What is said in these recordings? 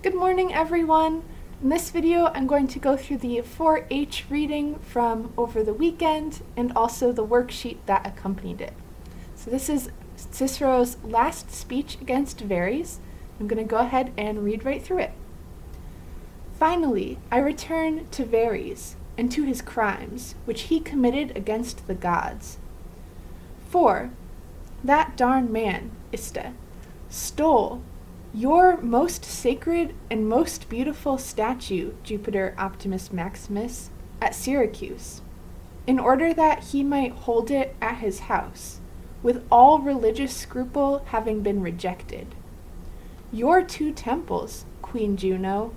Good morning, everyone. In this video, I'm going to go through the 4-H reading from over the weekend and also the worksheet that accompanied it. So this is Cicero's last speech against Verres. I'm going to go ahead and read right through it. Finally, I return to Verres and to his crimes, which he committed against the gods. For that darn man, Ista, stole your most sacred and most beautiful statue, Jupiter Optimus Maximus, at Syracuse, in order that he might hold it at his house, with all religious scruple having been rejected. Your two temples, Queen Juno,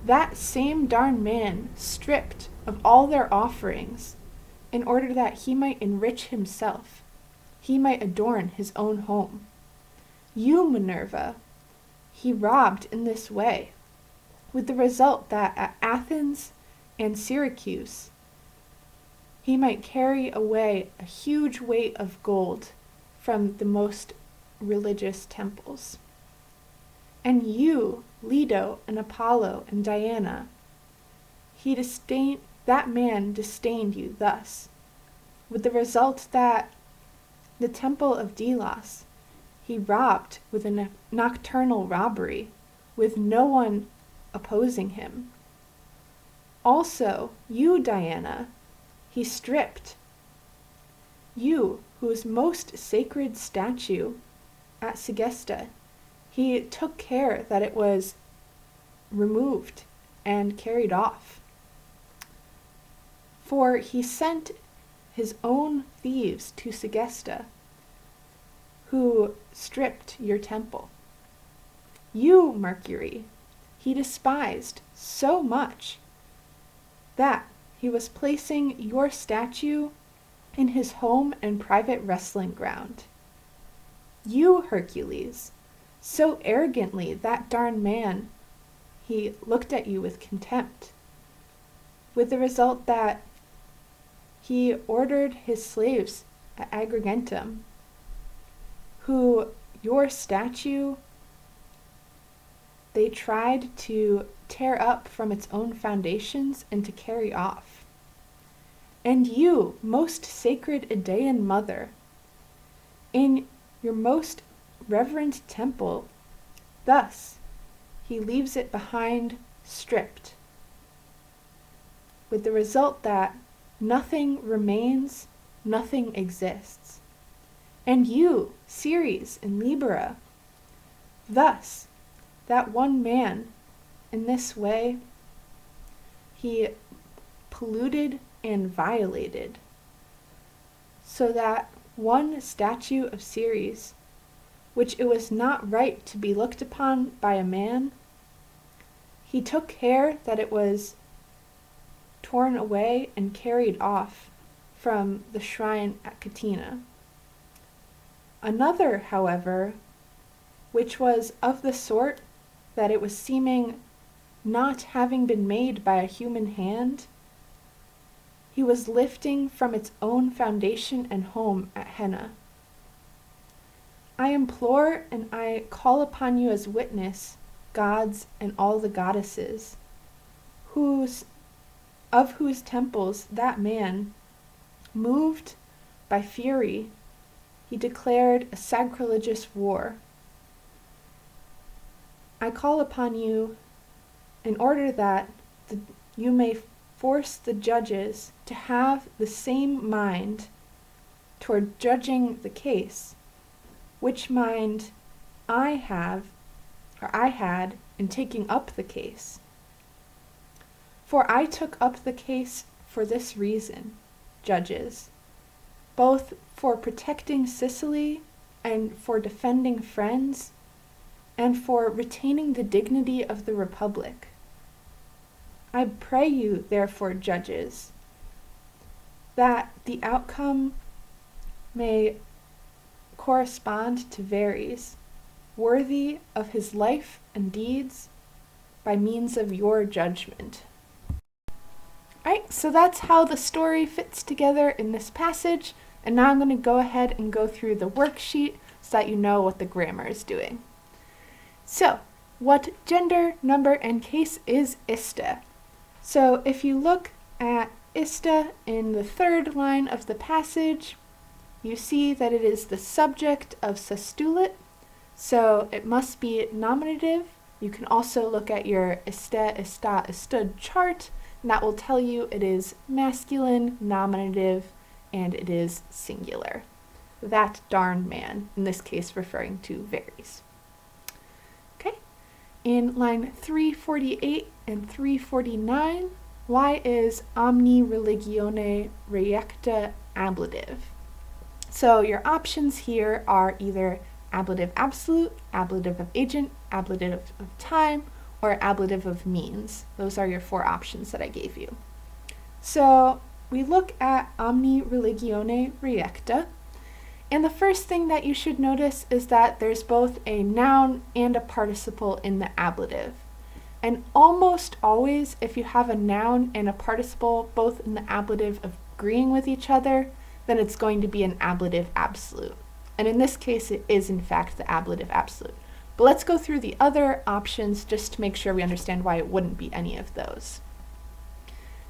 that same darn man stripped of all their offerings, in order that he might enrich himself, he might adorn his own home. You, Minerva, he robbed in this way, with the result that at Athens and Syracuse he might carry away a huge weight of gold from the most religious temples. And you, Leto and Apollo and Diana, that man disdained you thus, with the result that the temple of Delos he robbed with a nocturnal robbery, with no one opposing him. Also, you, Diana, he stripped. You, whose most sacred statue at Segesta, he took care that it was removed and carried off. For he sent his own thieves to Segesta, who stripped your temple. You, Mercury, he despised so much that he was placing your statue in his home and private wrestling ground. You, Hercules, so arrogantly that darn man, he looked at you with contempt, with the result that he ordered his slaves at Agrigentum, who your statue they tried to tear up from its own foundations and to carry off. And you, most sacred Idaean mother, in your most reverend temple, thus he leaves it behind stripped, with the result that nothing remains, nothing exists. And you, Ceres and Libera, thus, that one man, in this way, he polluted and violated, so that one statue of Ceres, which it was not right to be looked upon by a man, he took care that it was torn away and carried off from the shrine at Catena. Another, however, which was of the sort that it was seeming not having been made by a human hand, he was lifting from its own foundation and home at Henna. I implore and I call upon you as witness, gods and all the goddesses, of whose temples that man, moved by fury, he declared a sacrilegious war. I call upon you in order that you may force the judges to have the same mind toward judging the case, which mind I had in taking up the case. For I took up the case for this reason, judges, both for protecting Sicily and for defending friends and for retaining the dignity of the Republic. I pray you, therefore, judges, that the outcome may correspond to Verres, worthy of his life and deeds by means of your judgment. Alright, so that's how the story fits together in this passage, and now I'm going to go ahead and go through the worksheet so that you know what the grammar is doing. So, What gender, number, and case is ista? So if you look at ista in the third line of the passage, you see that it is the subject of sastulet, so it must be nominative. You can also look at your iste, esta, estud chart, and that will tell you it is masculine, nominative, and it is singular. That darn man, in this case referring to varies. Okay, in line 348 and 349, why is omni religione reiecta ablative? So your options here are either ablative absolute, ablative of agent, ablative of time, or ablative of means. Those are your 4 options that I gave you. So we look at omni religione reiecta, and the first thing that you should notice is that there's both a noun and a participle in the ablative. And almost always, if you have a noun and a participle both in the ablative agreeing with each other, then it's going to be an ablative absolute. And in this case, it is in fact the ablative absolute. But let's go through the other options just to make sure we understand why it wouldn't be any of those.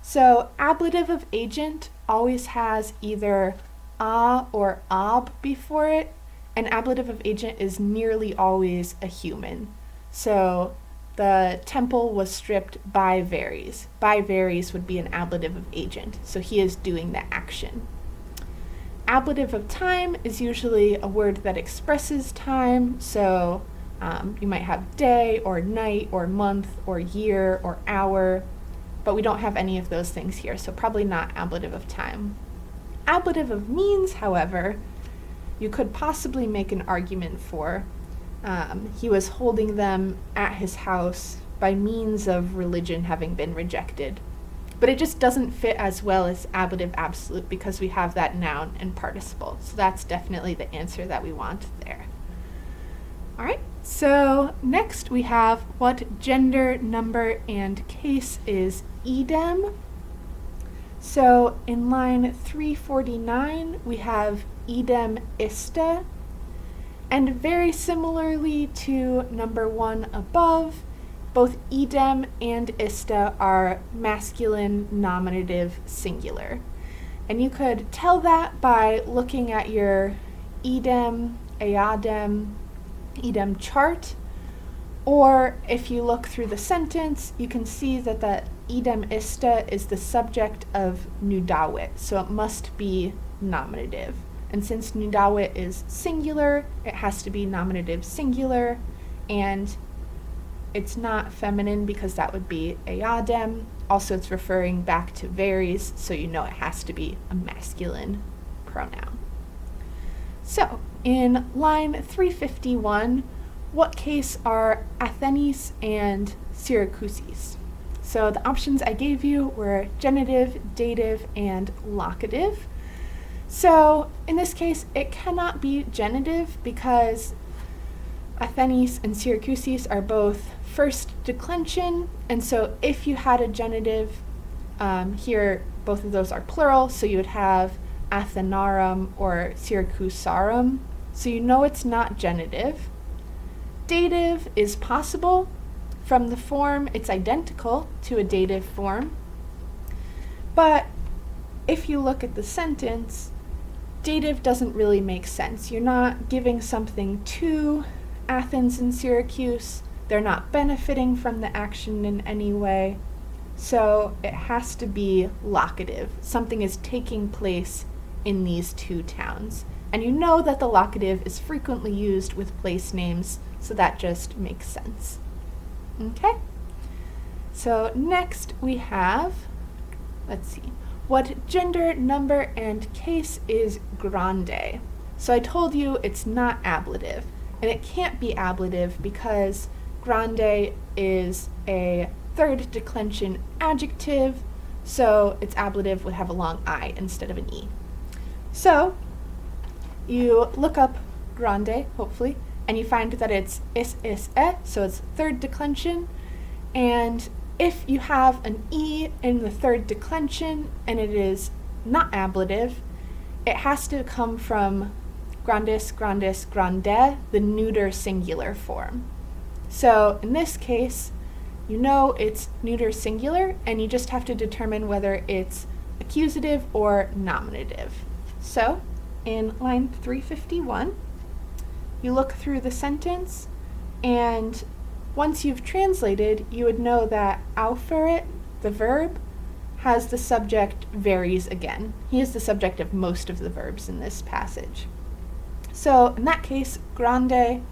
So ablative of agent always has either a or ab before it, and ablative of agent is nearly always a human. So the temple was stripped by Varys. By Varys would be an ablative of agent, so he is doing the action. Ablative of time is usually a word that expresses time, so you might have day or night or month or year or hour, but we don't have any of those things here, so probably not ablative of time. Ablative of means, however, you could possibly make an argument for. He was holding them at his house by means of religion having been rejected. But it just doesn't fit as well as ablative absolute because we have that noun and participle. So that's definitely the answer that we want there. All right, so next we have what gender, number, and case is idem. So in line 349, we have idem ista. And very similarly to number 1 above, both idem and ista are masculine, nominative, singular. And you could tell that by looking at your idem, eadem, idem chart, or if you look through the sentence, you can see that the idem ista is the subject of nudawit, so it must be nominative. And since nudawit is singular, it has to be nominative singular, and it's not feminine because that would be eadem. Also, it's referring back to Varys, so you know it has to be a masculine pronoun. So, in line 351, what case are Athenes and Syracuses? So the options I gave you were genitive, dative, and locative. So in this case, it cannot be genitive because Athenes and Syracuses are both first declension, and so if you had a genitive, here both of those are plural, so you would have Athenarum or Syracusarum, so you know it's not genitive. Dative is possible. From the form, it's identical to a dative form, but if you look at the sentence, dative doesn't really make sense. You're not giving something to Athens and Syracuse. They're not benefiting from the action in any way. So it has to be locative. Something is taking place in these two towns. And you know that the locative is frequently used with place names, so that just makes sense. Okay? So next we have, let's see, what gender, number, and case is grande? So I told you it's not ablative, and it can't be ablative because grande is a third declension adjective, so its ablative would have a long I instead of an E. So you look up grande, hopefully, and you find that it's is, so it's third declension, and if you have an E in the third declension and it is not ablative, it has to come from grandis, grandis, grande, the neuter singular form. So in this case, you know it's neuter singular, and you just have to determine whether it's accusative or nominative. So in line 351, you look through the sentence, and once you've translated, you would know that auferet, the verb, has the subject varies again. He is the subject of most of the verbs in this passage. So in that case, grande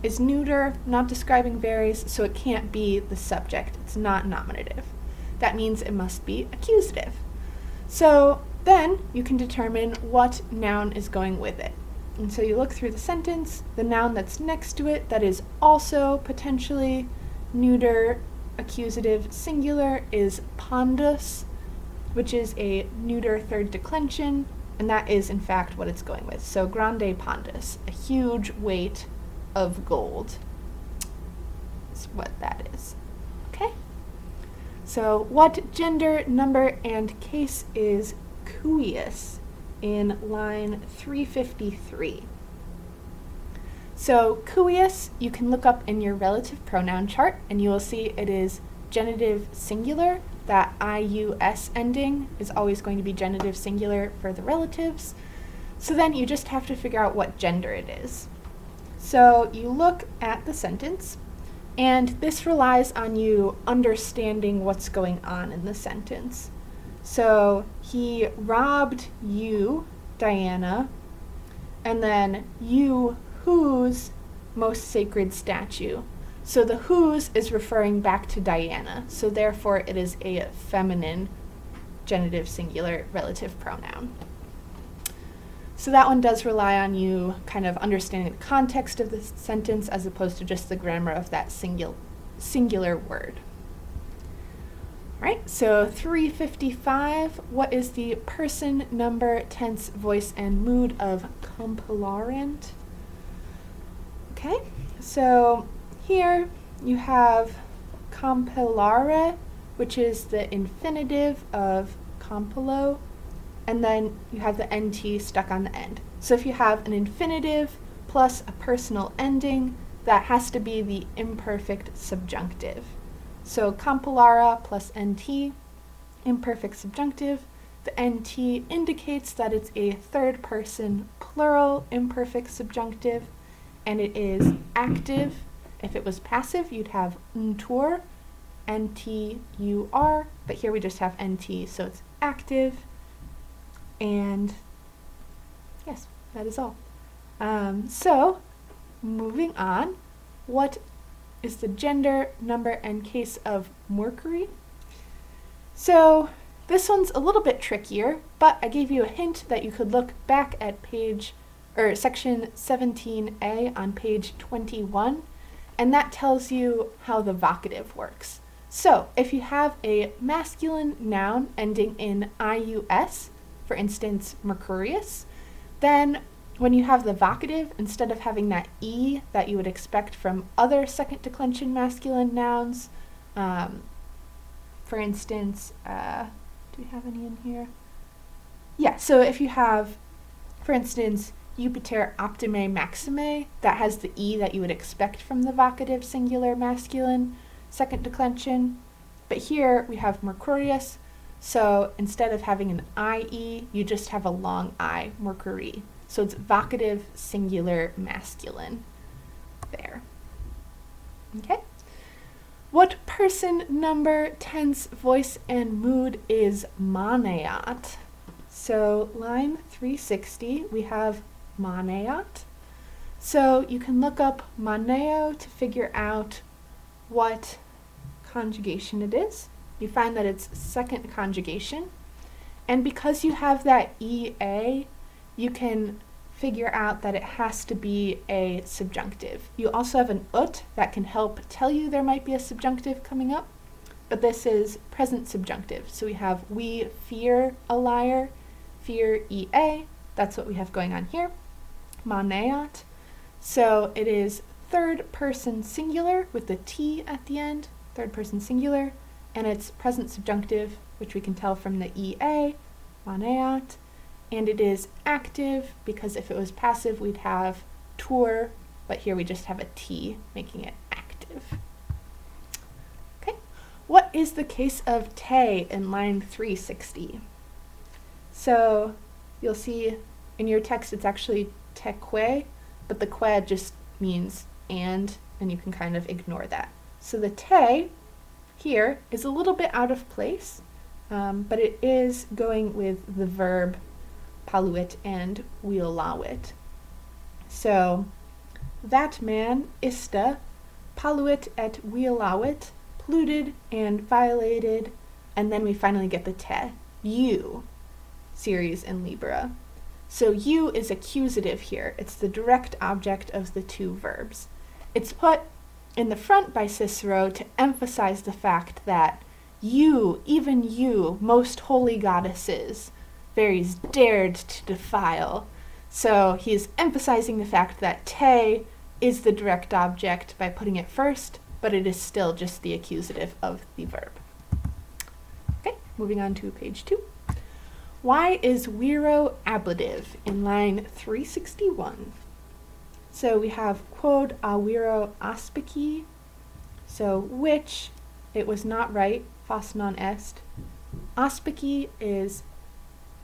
is neuter, not describing varies, so it can't be the subject. It's not nominative. That means it must be accusative. So then you can determine what noun is going with it. And so you look through the sentence, the noun that's next to it that is also potentially neuter, accusative, singular is pondus, which is a neuter third declension, and that is in fact what it's going with. So grande pondus, a huge weight of gold, is what that is. Okay? So what gender, number, and case is cuius in line 353? So cuius you can look up in your relative pronoun chart, and you will see it is genitive singular. That ius ending is always going to be genitive singular for the relatives. So then you just have to figure out what gender it is. So you look at the sentence, and this relies on you understanding what's going on in the sentence. So he robbed you, Diana, and then you, whose most sacred statue. So the whose is referring back to Diana, so therefore it is a feminine genitive singular relative pronoun. So that one does rely on you kind of understanding the context of the sentence as opposed to just the grammar of that singular word. All right, so 355, what is the person, number, tense, voice, and mood of compillarent? Okay, so here you have compilare, which is the infinitive of compilo, and then you have the nt stuck on the end. So if you have an infinitive plus a personal ending, that has to be the imperfect subjunctive. So compillara plus nt, imperfect subjunctive. The nt indicates that it's a third person plural imperfect subjunctive, and it is active. If it was passive, you'd have ntur, ntur, but here we just have nt, so it's active. And yes, that is all. So moving on, what is the gender, number, and case of Mercury? So this one's a little bit trickier, but I gave you a hint that you could look back at section 17a on page 21, and that tells you how the vocative works. So if you have a masculine noun ending in ius, for instance, Mercurius, then when you have the vocative, instead of having that E that you would expect from other second declension masculine nouns, for instance, do we have any in here? Yeah, so if you have, for instance, Jupiter optime maxime, that has the E that you would expect from the vocative singular masculine second declension. But here we have Mercurius, so instead of having an IE, you just have a long I, Mercury. So it's vocative singular masculine there. Okay? What person, number, tense, voice, and mood is maneat? So line 360, we have maneat. So you can look up maneo to figure out what conjugation it is. You find that it's second conjugation. And because you have that EA, you can figure out that it has to be a subjunctive. You also have an ut that can help tell you there might be a subjunctive coming up, but this is present subjunctive. So we have we fear a liar, fear EA, that's what we have going on here. Maneat. So it is third person singular with the T at the end, third person singular, and it's present subjunctive, which we can tell from the EA, maneat, and it is active because if it was passive we'd have tur, but here we just have a T making it active. accusative. Okay, what is the case of te in line 360? So you'll see in your text it's actually teque, but the que just means and you can kind of ignore that. So the te here is a little bit out of place, but it is going with the verb paluit and wheelawit. So that man ista paluit et wheelawit, polluted and violated, and then we finally get the te, you, series in Libra. So you is accusative here. It's the direct object of the two verbs. It's put in the front by Cicero to emphasize the fact that you, even you, most holy goddesses, Veres dared to defile. So he is emphasizing the fact that te is the direct object by putting it first, but it is still just the accusative of the verb. Okay, moving on to page 2. Why is vero ablative in line 361? So we have quod a vero aspici, so which, it was not right, fas non est. Aspici is,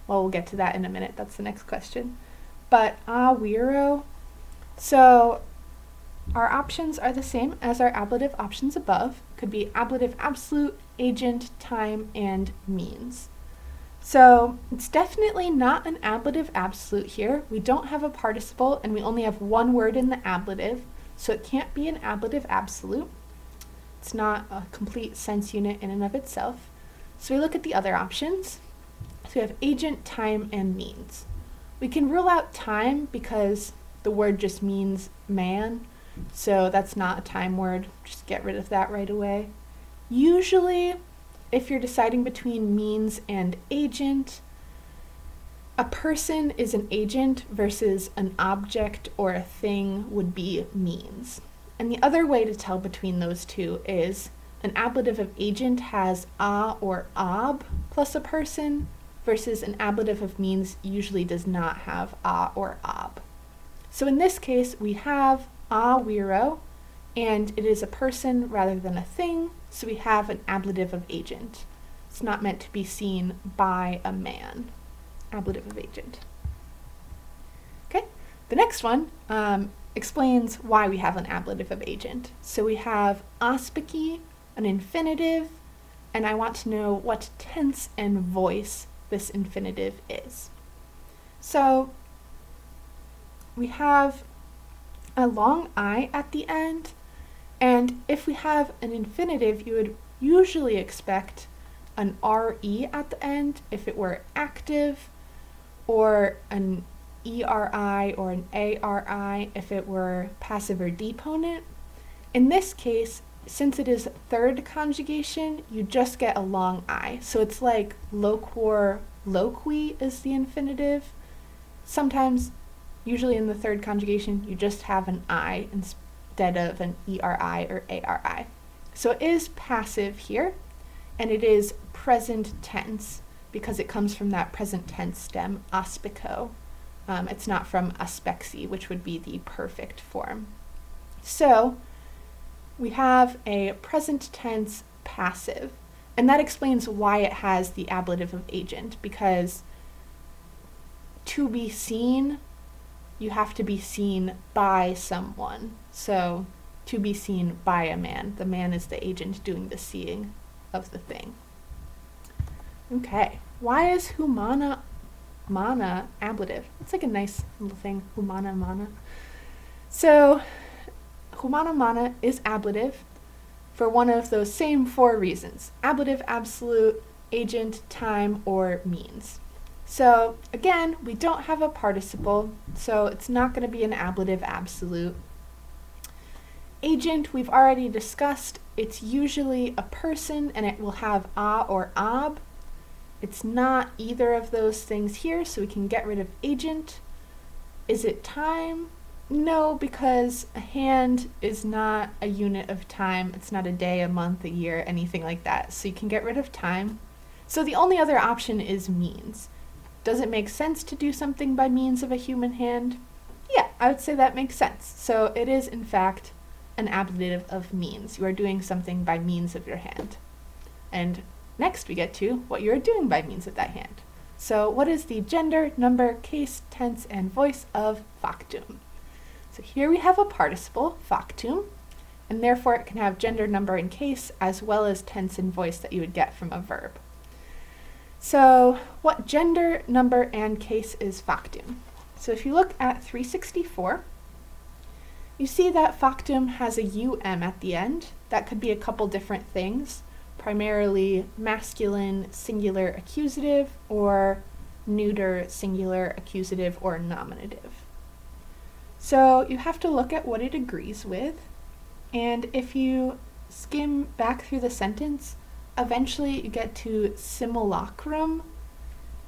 well, we'll get to that in a minute, that's the next question. But a vero, so our options are the same as our ablative options above. Could be ablative absolute, agent, time, and means. So it's definitely not an ablative absolute here. We don't have a participle and we only have one word in the ablative, so it can't be an ablative absolute. It's not a complete sense unit in and of itself. So we look at the other options. So we have agent, time, and means. We can rule out time because the word just means man, so that's not a time word. Just get rid of that right away. Usually, if you're deciding between means and agent, a person is an agent versus an object or a thing would be means. And the other way to tell between those two is an ablative of agent has a or ab plus a person, versus an ablative of means usually does not have a or ab. So in this case, we have a vero, and it is a person rather than a thing, so we have an ablative of agent. It's not meant to be seen by a man. Ablative of agent. Okay, the next one explains why we have an ablative of agent. So we have aspici, an infinitive, and I want to know what tense and voice this infinitive is. So we have a long I at the end, and if we have an infinitive, you would usually expect an RE at the end if it were active, or an ERI or an ARI if it were passive or deponent. In this case, since it is third conjugation, you just get a long I. So it's like loquor loqui is the infinitive. Sometimes, usually in the third conjugation, you just have an I instead of an ERI or ARI. So it is passive here, and it is present tense because it comes from that present tense stem, aspico. It's not from aspexi, which would be the perfect form. So we have a present tense passive, and that explains why it has the ablative of agent, because to be seen, you have to be seen by someone. So to be seen by a man. The man is the agent doing the seeing of the thing. Okay, why is humana mana ablative? It's like a nice little thing, humana mana. So humana mana is ablative for one of those same four reasons: ablative, absolute, agent, time, or means. So again, we don't have a participle, so it's not going to be an ablative absolute. Agent, we've already discussed, it's usually a person and it will have a or ab. It's not either of those things here, so we can get rid of agent. Is it time? No, because a hand is not a unit of time. It's not a day, a month, a year, anything like that. So you can get rid of time. So the only other option is means. Does it make sense to do something by means of a human hand? Yeah, I would say that makes sense. So it is, in fact, an ablative of means. You are doing something by means of your hand. And next we get to what you're doing by means of that hand. So what is the gender, number, case, tense, and voice of factum? So here we have a participle, factum, and therefore it can have gender, number, and case, as well as tense and voice that you would get from a verb. So what gender, number, and case is factum? So if you look at 364, you see that factum has a um at the end. That could be a couple different things, primarily masculine singular accusative or neuter singular accusative or nominative. So you have to look at what it agrees with, and if you skim back through the sentence, eventually you get to simulacrum,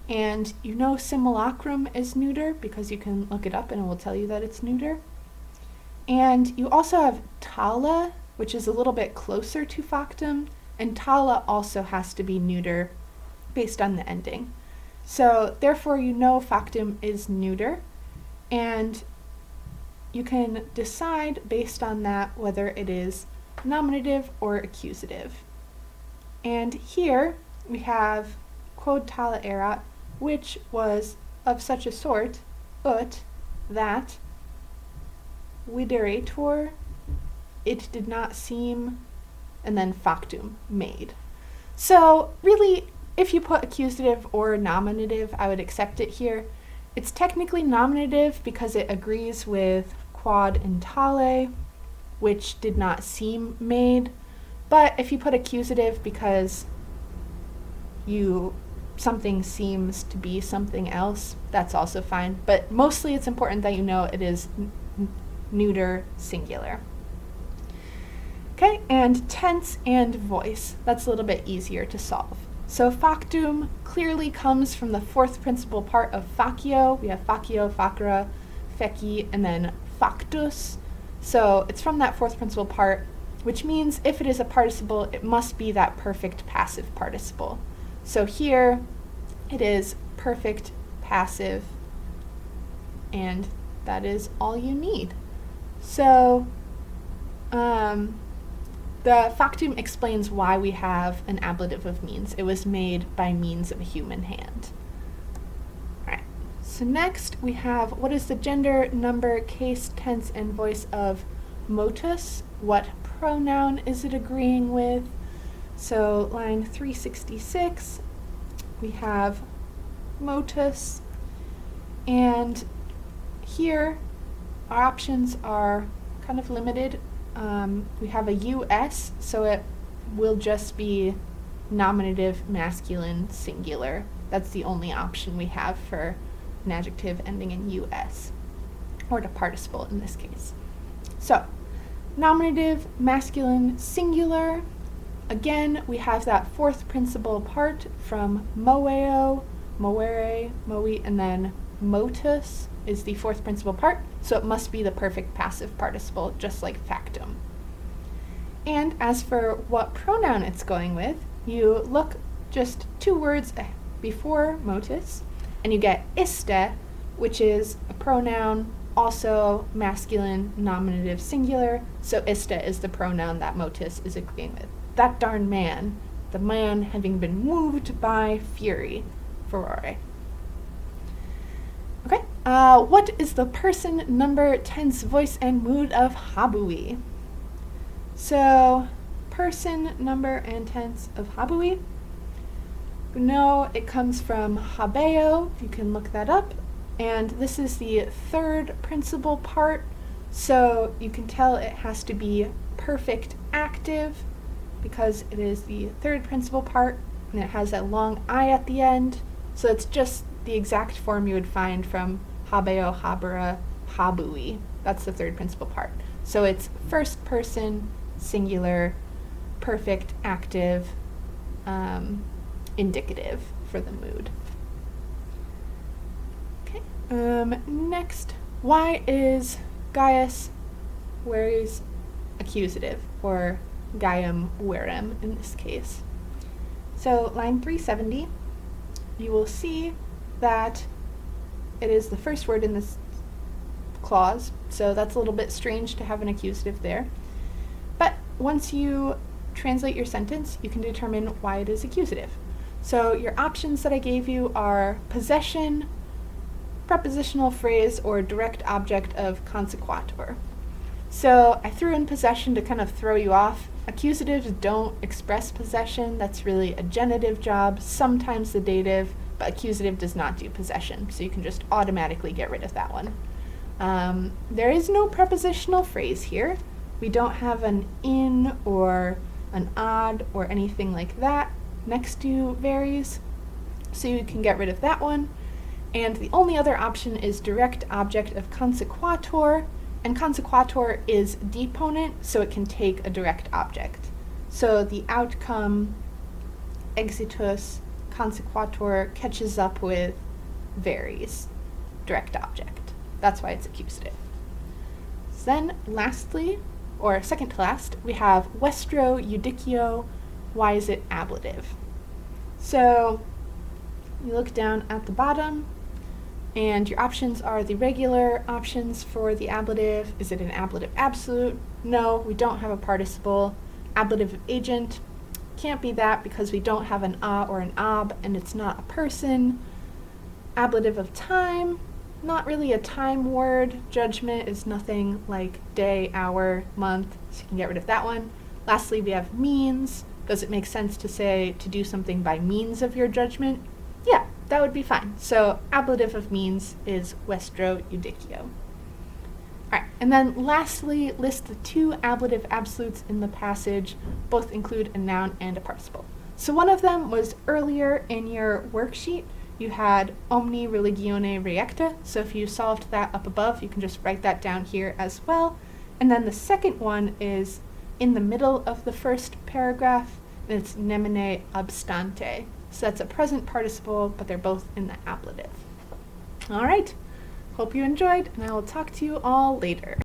and you know simulacrum is neuter because you can look it up and it will tell you that it's neuter. And you also have tala, which is a little bit closer to factum, and tala also has to be neuter based on the ending. So therefore you know factum is neuter, and you can decide based on that whether it is nominative or accusative. And here we have quod tala erat, which was of such a sort, ut, that, viderator, it did not seem, and then factum, made. So really, if you put accusative or nominative, I would accept it here. It's technically nominative because it agrees with quod and tale, which did not seem made. But if you put accusative because something seems to be something else, that's also fine. But mostly it's important that you know it is neuter singular. Okay, and tense and voice. That's a little bit easier to solve. So factum clearly comes from the fourth principal part of facio. We have facio, facere, feci, and then factus. So it's from that fourth principal part, which means if it is a participle, it must be that perfect passive participle. So here it is perfect passive, and that is all you need. So the factum explains why we have an ablative of means. It was made by means of a human hand. All right. So next we have what is the gender, number, case, tense, and voice of motus? What pronoun is it agreeing with? So line 366, we have motus, and here our options are kind of limited. We have a US, so it will just be nominative, masculine, singular. That's the only option we have for an adjective ending in US, or the participle in this case. So, nominative, masculine, singular. Again, we have that fourth principal part from moeo, moere, moe, and then motus is the fourth principal part, so it must be the perfect passive participle, just like factum. And as for what pronoun it's going with, you look just 2 words before motus, and you get iste, which is a pronoun, also masculine, nominative, singular, so iste is the pronoun that motus is agreeing with. That darn man, the man having been moved by fury, furore. Okay, what is the person, number, tense, voice, and mood of habui? So, person, number, and tense of habui. No, it comes from habeo, you can look that up, and this is the third principal part, so you can tell it has to be perfect active because it is the third principal part, and it has that long I at the end, so it's just the exact form you would find from habeo, habera, habui. That's the third principal part. So it's first person, singular, perfect, active, indicative for the mood. Okay. Next, why is Gaius Veres accusative, or Gaium Verem in this case? So line 370, you will see that it is the first word in this clause, so that's a little bit strange to have an accusative there. once you translate your sentence, you can determine why it is accusative. So your options that I gave you are possession, prepositional phrase, or direct object of consequator. So I threw in possession to kind of throw you off. Accusatives don't express possession. That's really a genitive job, sometimes the dative, but accusative does not do possession. So you can just automatically get rid of that one. There is no prepositional phrase here. We don't have an in or an odd or anything like that next to varies. So you can get rid of that one. And the only other option is direct object of consequator, and consequator is deponent, so it can take a direct object. So the outcome, exitus, consequator catches up with varies, direct object. That's why it's accusative. So then lastly, or second to last, we have vestro judicio. Why is it ablative? So you look down at the bottom, and your options are the regular options for the ablative. Is it an ablative absolute? No, we don't have a participle. Ablative of agent, can't be that because we don't have an a or an ab, and it's not a person. Ablative of time, not really a time word. Judgment is nothing like day, hour, month, so you can get rid of that one. Lastly, we have means. Does it make sense to say to do something by means of your judgment? Yeah, that would be fine. So ablative of means is vestro judicio. Alright, and then lastly, list the two ablative absolutes in the passage. Both include a noun and a participle. So one of them was earlier in your worksheet. You had omni religione reecta. So if you solved that up above, you can just write that down here as well. And then the second one is in the middle of the first paragraph, and it's nemine obstante. So that's a present participle, but they're both in the ablative. All right, hope you enjoyed, and I will talk to you all later.